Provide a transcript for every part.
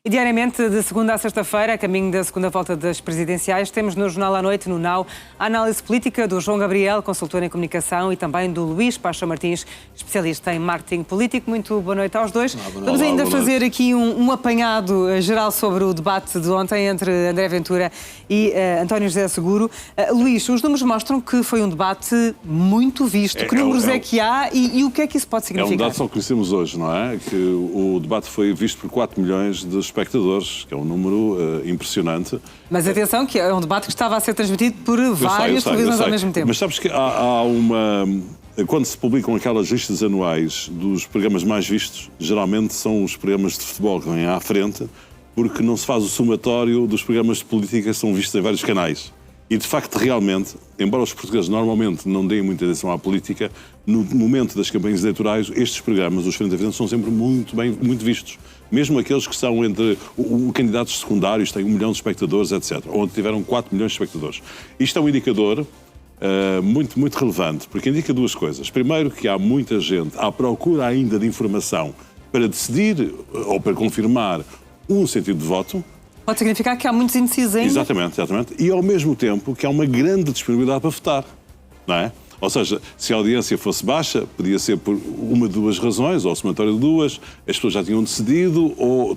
E diariamente, de segunda a sexta-feira, a caminho da segunda volta das presidenciais, temos no Jornal à Noite, no Now, a análise política do João Gabriel, consultor em comunicação, e também do Luís Pacha Martins, especialista em marketing político. Muito boa noite aos dois. Vamos ainda fazer aqui um apanhado geral sobre o debate de ontem entre André Ventura e António José Seguro. Luís, os números mostram que foi um debate muito visto. Que números é que há e o que é que isso pode significar? É um dado só que conhecemos hoje, não é? Que o debate foi visto por 4 milhões de espectadores, que é um número impressionante. Mas atenção, que é um debate que estava a ser transmitido por várias televisões ao mesmo tempo. Mas sabes que há uma... Quando se publicam aquelas listas anuais dos programas mais vistos, geralmente são os programas de futebol que vêm à frente, porque não se faz o somatório dos programas de política que são vistos em vários canais. E, de facto, realmente, embora os portugueses normalmente não deem muita atenção à política, no momento das campanhas eleitorais, estes programas, os frente a frente, são sempre muito vistos. Mesmo aqueles que são entre candidatos secundários, têm 1 milhão de espectadores, etc. Onde tiveram 4 milhões de espectadores. Isto é um indicador muito relevante, porque indica duas coisas. Primeiro, que há muita gente à procura ainda de informação para decidir ou para confirmar um sentido de voto. Pode significar que há muitos indecisos ainda? Exatamente. E ao mesmo tempo que há uma grande disponibilidade para votar, não é? Ou seja, se a audiência fosse baixa, podia ser por uma de duas razões, ou somatório de duas, as pessoas já tinham decidido ou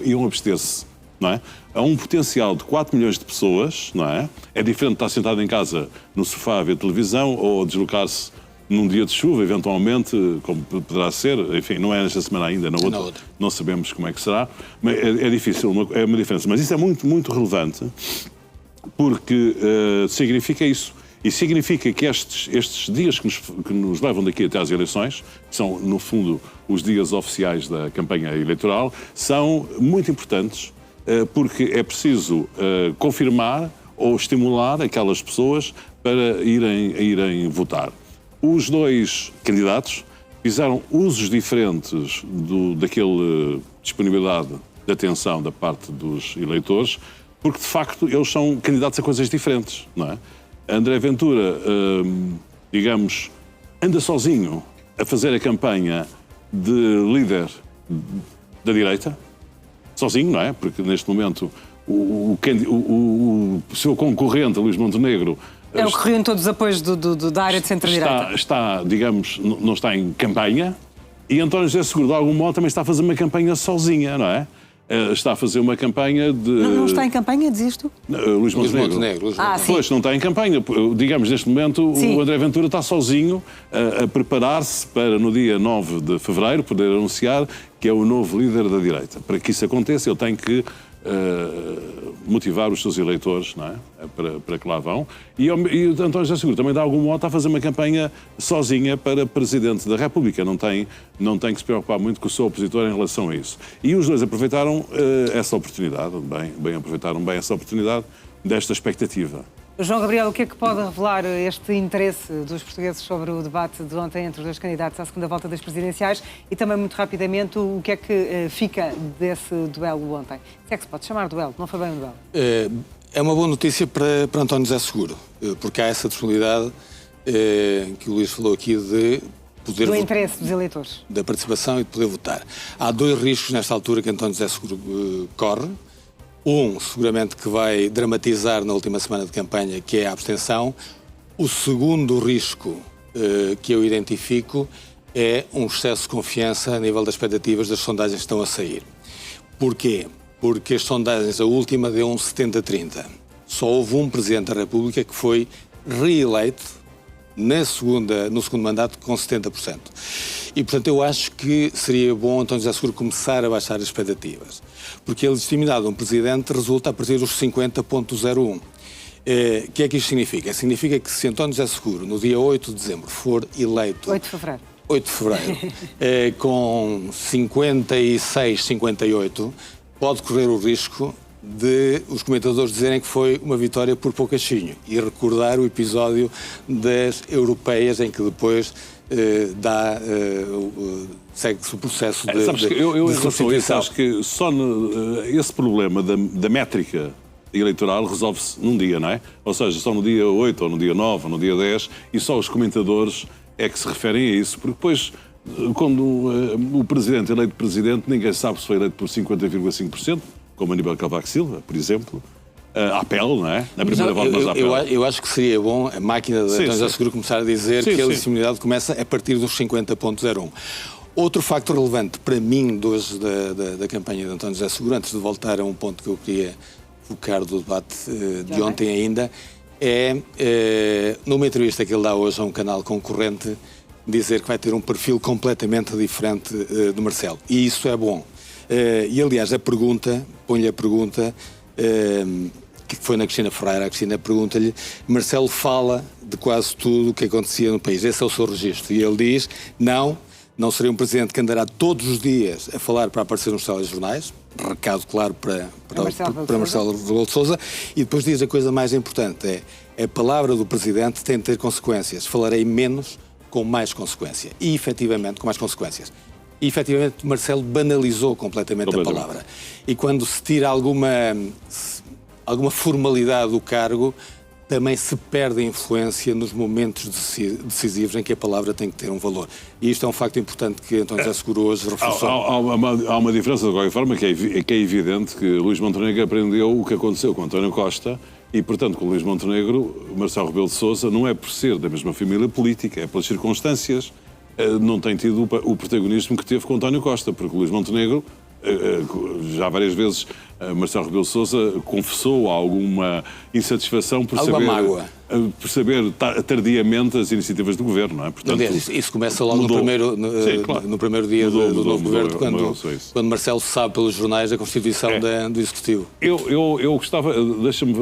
iam abster-se, não é? Há um potencial de 4 milhões de pessoas, não é? É diferente de estar sentado em casa no sofá a ver televisão ou deslocar-se num dia de chuva, eventualmente, como poderá ser, enfim, não é nesta semana ainda, na outra. Não sabemos como é que será, mas é difícil, é uma diferença. Mas isso é muito relevante, porque significa isso. E significa que estes dias que nos levam daqui até às eleições, que são, no fundo, os dias oficiais da campanha eleitoral, são muito importantes, porque é preciso confirmar ou estimular aquelas pessoas para irem votar. Os dois candidatos fizeram usos diferentes daquela disponibilidade de atenção da parte dos eleitores, porque, de facto, eles são candidatos a coisas diferentes, não é? André Ventura, digamos, anda sozinho a fazer a campanha de líder da direita, sozinho, não é? Porque, neste momento, o seu concorrente, Luís Montenegro... É o que reúne todos os apoios da área de centro-direita. Está, digamos, não está em campanha, e António José Seguro, de algum modo, também está a fazer uma campanha sozinha, não é? Está a fazer uma campanha de... Não está em campanha, dizes tu? Luís Montenegro. Pois, não está em campanha. Digamos, neste momento, o André Ventura está sozinho a preparar-se para, no dia 9 de fevereiro, poder anunciar que é o novo líder da direita. Para que isso aconteça, ele tem que motivar os seus eleitores, não é? Para que lá vão. E António José Seguro também, de algum modo, está a fazer uma campanha sozinha para Presidente da República. Não tem que se preocupar muito com o seu opositor em relação a isso. E os dois aproveitaram essa oportunidade, aproveitaram bem essa oportunidade desta expectativa. João Gabriel, o que é que pode revelar este interesse dos portugueses sobre o debate de ontem entre os dois candidatos à segunda volta das presidenciais e também, muito rapidamente, o que é que fica desse duelo ontem? Se é que se pode chamar duelo, não foi bem um duelo? É uma boa notícia para António José Seguro, porque há essa disponibilidade que o Luís falou aqui de poder... Do interesse dos eleitores. Da participação e de poder votar. Há dois riscos nesta altura que António José Seguro corre. Um, seguramente, que vai dramatizar na última semana de campanha, que é a abstenção. O segundo risco que eu identifico é um excesso de confiança a nível das expectativas das sondagens que estão a sair. Porquê? Porque as sondagens, a última, deu um 70-30. Só houve um Presidente da República que foi reeleito no segundo mandato com 70%. E, portanto, eu acho que seria bom António José Seguro começar a baixar as expectativas. Porque a legitimidade de um Presidente resulta a partir dos 50,01. O que é que isto significa? Significa que se António José Seguro, no dia 8 de dezembro, for eleito... 8 de fevereiro. 8 de fevereiro, com 56, 58, pode correr o risco de os comentadores dizerem que foi uma vitória por poucachinho e recordar o episódio das europeias em que depois segue-se o processo de sabes que eu em relação a isso, acho que só esse problema da métrica eleitoral resolve-se num dia, não é? Ou seja, só no dia 8, ou no dia 9, ou no dia 10, e só os comentadores é que se referem a isso, porque depois quando o presidente é eleito presidente, ninguém sabe se foi eleito por 50,5%, como Aníbal Cavaco Silva, por exemplo, à pele, não é? Na primeira volta, mas à pele. Eu acho que seria bom a máquina de António José Seguro começar a dizer que a legitimidade começa a partir dos 50,01%. Outro facto relevante para mim da campanha de António José Seguro, antes de voltar a um ponto que eu queria focar do debate de ontem ainda, numa entrevista que ele dá hoje a um canal concorrente, dizer que vai ter um perfil completamente diferente do Marcelo. E isso é bom. E, aliás, põe-lhe a pergunta, que foi na Cristina Ferreira, a Cristina pergunta-lhe, Marcelo fala de quase tudo o que acontecia no país, esse é o seu registro. E ele diz, não seria um presidente que andará todos os dias a falar para aparecer nos telejornais, recado claro para Marcelo Rebelo de Sousa, e depois diz a coisa mais importante, a palavra do presidente tem de ter consequências, falarei menos com mais consequência, e efetivamente com mais consequências. E efetivamente Marcelo banalizou completamente a palavra. E quando se tira alguma formalidade do cargo, também se perde a influência nos momentos decisivos em que a palavra tem que ter um valor. E isto é um facto importante que António José Seguro hoje reforçou. Há uma diferença, de qualquer forma, que é evidente que Luís Montenegro aprendeu o que aconteceu com António Costa e, portanto, com Luís Montenegro, Marcelo Rebelo de Sousa, não é por ser da mesma família política, é pelas circunstâncias, não tem tido o protagonismo que teve com António Costa, porque Luís Montenegro, já várias vezes, Marcelo Rebelo de Sousa confessou alguma insatisfação por saber tardiamente as iniciativas do governo, não é? Portanto, isso começa logo no primeiro dia do novo governo, quando Marcelo sabe pelos jornais a constituição do Executivo. Eu gostava, deixa-me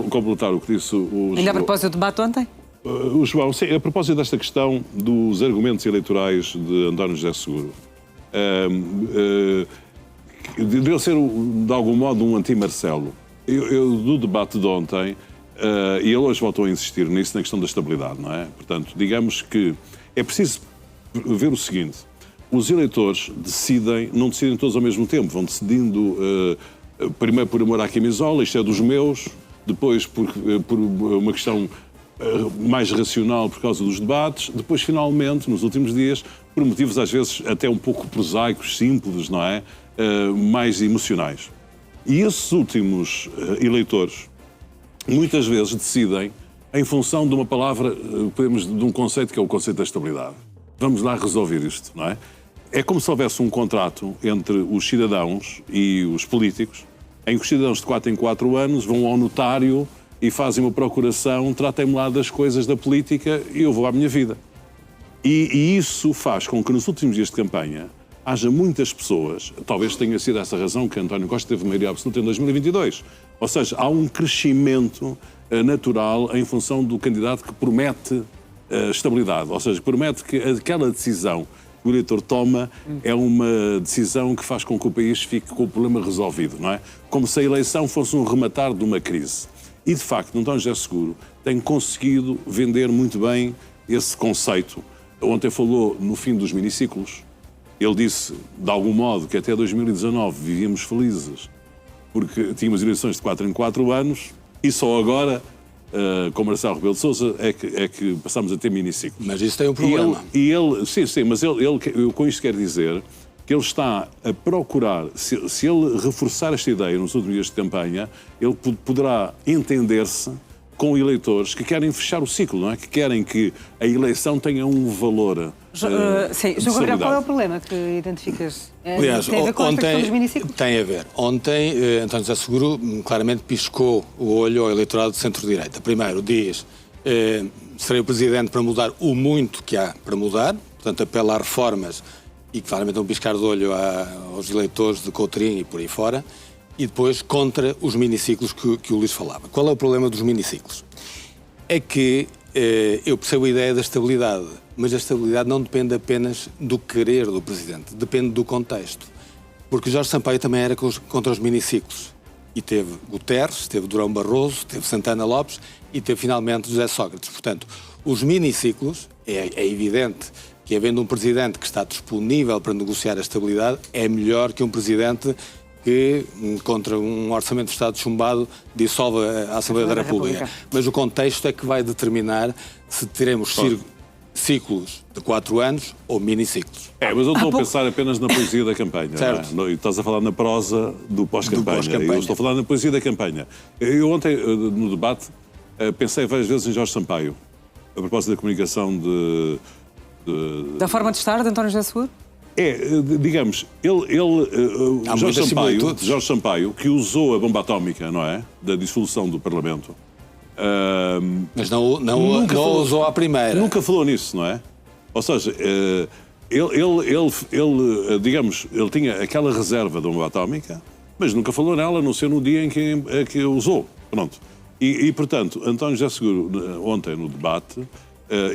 completar o que disse o João. Ainda a propósito do debate ontem? O João, sim, a propósito desta questão dos argumentos eleitorais de António José Seguro, de ele ser, de algum modo, um anti-Marcelo. Do debate de ontem, e ele hoje voltou a insistir nisso, na questão da estabilidade, não é? Portanto, digamos que é preciso ver o seguinte, os eleitores não decidem todos ao mesmo tempo, vão decidindo, primeiro por amor à camisola, isto é dos meus, depois por uma questão mais racional por causa dos debates, depois, finalmente, nos últimos dias, por motivos às vezes até um pouco prosaicos, simples, não é? Mais emocionais. E esses últimos eleitores muitas vezes decidem em função de uma palavra, de um conceito que é o conceito da estabilidade. Vamos lá resolver isto, não é? É como se houvesse um contrato entre os cidadãos e os políticos, em que os cidadãos de 4 em 4 anos vão ao notário e fazem uma procuração, tratem-me lá das coisas da política e eu vou à minha vida. E isso faz com que nos últimos dias de campanha haja muitas pessoas, talvez tenha sido essa razão que António Costa teve maioria absoluta em 2022. Ou seja, há um crescimento natural em função do candidato que promete estabilidade. Ou seja, promete que aquela decisão que o eleitor toma é uma decisão que faz com que o país fique com o problema resolvido, não é? Como se a eleição fosse um rematar de uma crise. E, de facto, António José Seguro tem conseguido vender muito bem esse conceito. Ontem falou no fim dos miniciclos. Ele disse, de algum modo, que até 2019 vivíamos felizes porque tínhamos eleições de 4 em 4 anos e só agora, com Marcelo Rebelo de Sousa, é que passamos a ter miniciclos. Mas isso tem um problema. Sim, mas eu com isto quero dizer que ele está a procurar, se ele reforçar esta ideia nos últimos dias de campanha, ele poderá entender-se com eleitores que querem fechar o ciclo, não é? Que querem que a eleição tenha um valor. Sim, João Gabriel, qual é o problema que identificas? Aliás, tem a ver com a questão dos miniciclos? Tem a ver. Ontem, António José Seguro claramente piscou o olho ao eleitorado de centro-direita. Primeiro, diz, serei o presidente para mudar o muito que há para mudar, portanto, apela a reformas e claramente um piscar de olho aos eleitores de Coutrinho e por aí fora, e depois contra os miniciclos que o Luís falava. Qual é o problema dos miniciclos? É que eu percebo a ideia da estabilidade, mas a estabilidade não depende apenas do querer do Presidente, depende do contexto. Porque Jorge Sampaio também era contra os miniciclos. E teve Guterres, teve Durão Barroso, teve Santana Lopes e teve finalmente José Sócrates. Portanto, os miniciclos, é evidente que havendo um Presidente que está disponível para negociar a estabilidade, é melhor que um Presidente que, contra um orçamento de Estado chumbado, dissolve a Assembleia da República. Mas o contexto é que vai determinar se teremos ciclos de 4 anos ou miniciclos. Mas eu estou a pensar apenas na poesia da campanha. Certo. Não é? E estás a falar na prosa do pós-campanha. Eu estou a falar na poesia da campanha. Eu ontem, no debate, pensei várias vezes em Jorge Sampaio, a propósito da comunicação Da forma de estar de António José Seguro? Digamos, Jorge Sampaio, que usou a bomba atómica, não é? Da dissolução do Parlamento. Mas não usou à primeira. Nunca falou nisso, não é? Ou seja, digamos, ele tinha aquela reserva da bomba atómica, mas nunca falou nela, a não ser no dia em que usou. Pronto. E, portanto, António José Seguro, ontem no debate,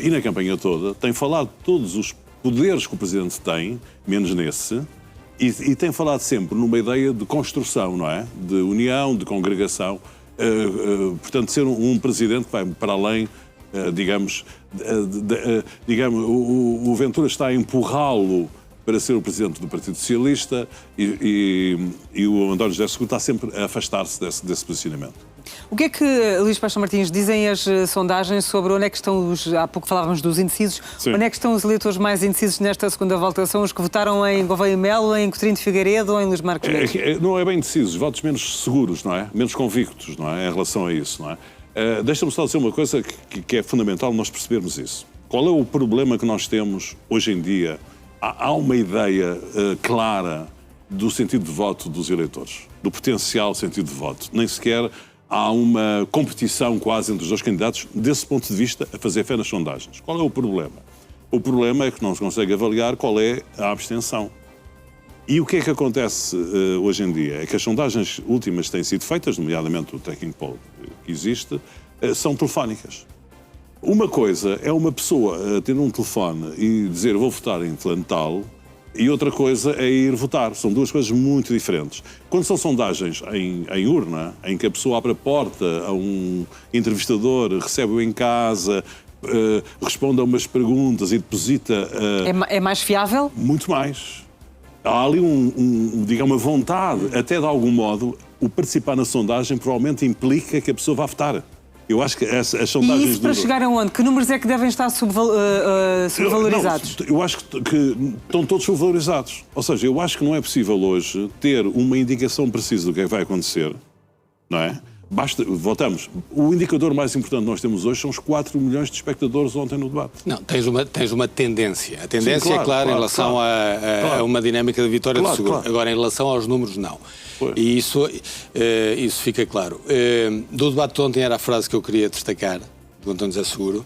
e na campanha toda, tem falado de todos os poderes que o Presidente tem, menos nesse, e tem falado sempre numa ideia de construção, não é? De união, de congregação. Portanto, ser um Presidente que vai para além, digamos, o Ventura está a empurrá-lo para ser o Presidente do Partido Socialista e o António José Seguro está sempre a afastar-se desse posicionamento. O que é que, Luís Paixão Martins, dizem as sondagens sobre onde é que estão há pouco falávamos dos indecisos, Sim. Onde é que estão os eleitores mais indecisos nesta segunda volta? São os que votaram em Gouveia Melo, em Coutinho de Figueiredo ou em Luís Marques Mendes? Não é bem indecisos, votos menos seguros, não é? Menos convictos, não é? Em relação a isso, não é? Deixa-me só dizer uma coisa que é fundamental nós percebermos isso. Qual é o problema que nós temos hoje em dia? Há uma ideia clara do sentido de voto dos eleitores, do potencial sentido de voto. Nem sequer há uma competição quase entre os dois candidatos, desse ponto de vista, a fazer fé nas sondagens. Qual é o problema? O problema é que não se consegue avaliar qual é a abstenção. E o que é que acontece hoje em dia? É que as sondagens últimas que têm sido feitas, nomeadamente o Tracking Poll que existe, são telefónicas. Uma coisa é uma pessoa ter um telefone e dizer vou votar em fulano tal, e outra coisa é ir votar. São duas coisas muito diferentes. Quando são sondagens em urna, em que a pessoa abre a porta a um entrevistador, recebe-o em casa, responde a umas perguntas e deposita... É mais fiável? Muito mais. Há ali digamos, uma vontade, até de algum modo, o participar na sondagem provavelmente implica que a pessoa vá votar. Eu acho que as sondagens... E isso para chegar aonde? Que números é que devem estar subvalorizados? Não, eu acho que estão todos subvalorizados. Ou seja, eu acho que não é possível hoje ter uma indicação precisa do que é que vai acontecer, não é? Votamos. O indicador mais importante que nós temos hoje são os 4 milhões de espectadores ontem no debate. Não, tens uma tendência. A tendência Sim, claro, é clara em relação a uma dinâmica de vitória de Seguro. Claro. Agora, em relação aos números, não. Foi. E isso fica claro. Do debate de ontem era a frase que eu queria destacar, do António José Seguro,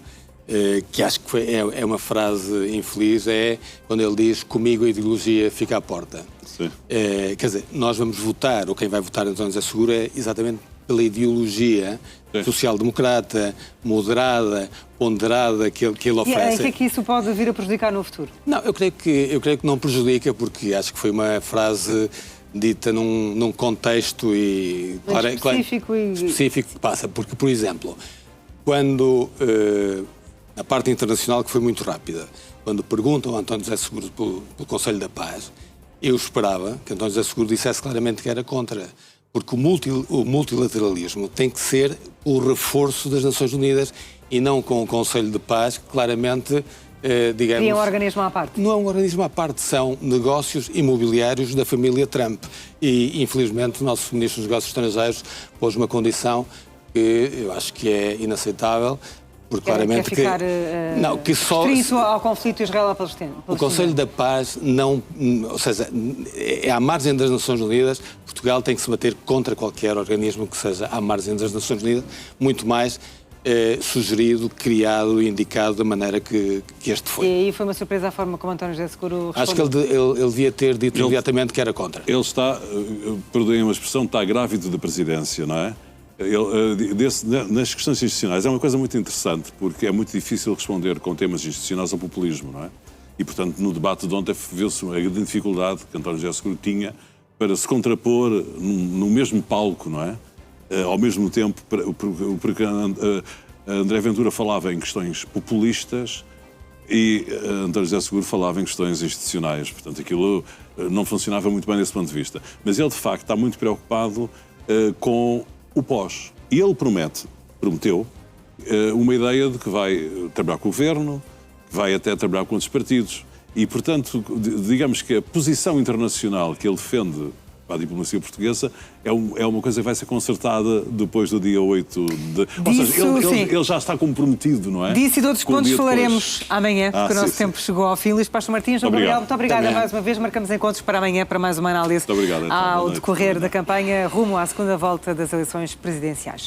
que acho que é uma frase infeliz, é quando ele diz comigo a ideologia fica à porta. Sim. Quer dizer, nós vamos votar, ou quem vai votar António José Seguro é exatamente pela ideologia social-democrata, moderada, ponderada que ele oferece. E o que é que isso pode vir a prejudicar no futuro? Não, eu creio que não prejudica, porque acho que foi uma frase dita num contexto específico que passa. Porque, por exemplo, quando a parte internacional, que foi muito rápida, quando perguntam a António José Seguro pelo Conselho da Paz, eu esperava que António José Seguro dissesse claramente que era contra. Porque o multilateralismo tem que ser o reforço das Nações Unidas e não com o Conselho de Paz, que claramente, digamos... E é um organismo à parte? Não é um organismo à parte, são negócios imobiliários da família Trump. E, infelizmente, o nosso Ministro dos Negócios Estrangeiros pôs uma condição que eu acho que é inaceitável, porque claramente que restrito ao conflito israelo-palestino. O Conselho da Paz não, ou seja, é à margem das Nações Unidas. Portugal tem que se bater contra qualquer organismo que seja à margem das Nações Unidas, muito mais sugerido, criado e indicado da maneira que este foi. E aí foi uma surpresa a forma como António José Seguro respondeu. Acho que ele devia ter dito imediatamente que era contra. Ele está, perdoem uma expressão, está grávido da presidência, não é? Nas questões institucionais é uma coisa muito interessante, porque é muito difícil responder com temas institucionais ao populismo, não é? E, portanto, no debate de ontem viu-se a grande dificuldade que António José Seguro tinha para se contrapor no mesmo palco, não é? Ao mesmo tempo, porque André Ventura falava em questões populistas e António José Seguro falava em questões institucionais. Portanto, aquilo não funcionava muito bem desse ponto de vista. Mas ele, de facto, está muito preocupado com o pós. E ele prometeu uma ideia de que vai trabalhar com o governo, vai até trabalhar com outros partidos. E, portanto, digamos que a posição internacional que ele defende para a diplomacia portuguesa é uma coisa que vai ser concertada depois do dia 8 de... Ou seja, ele já está comprometido, não é? Disso e de outros pontos falaremos amanhã, porque o nosso sim. tempo chegou ao fim. Luís Pacho Martins, João Gabriel, muito obrigada Também. mais uma vez. Marcamos encontros para amanhã para mais uma análise Muito obrigado, então. ao Boa noite. decorrer da campanha rumo à segunda volta das eleições presidenciais.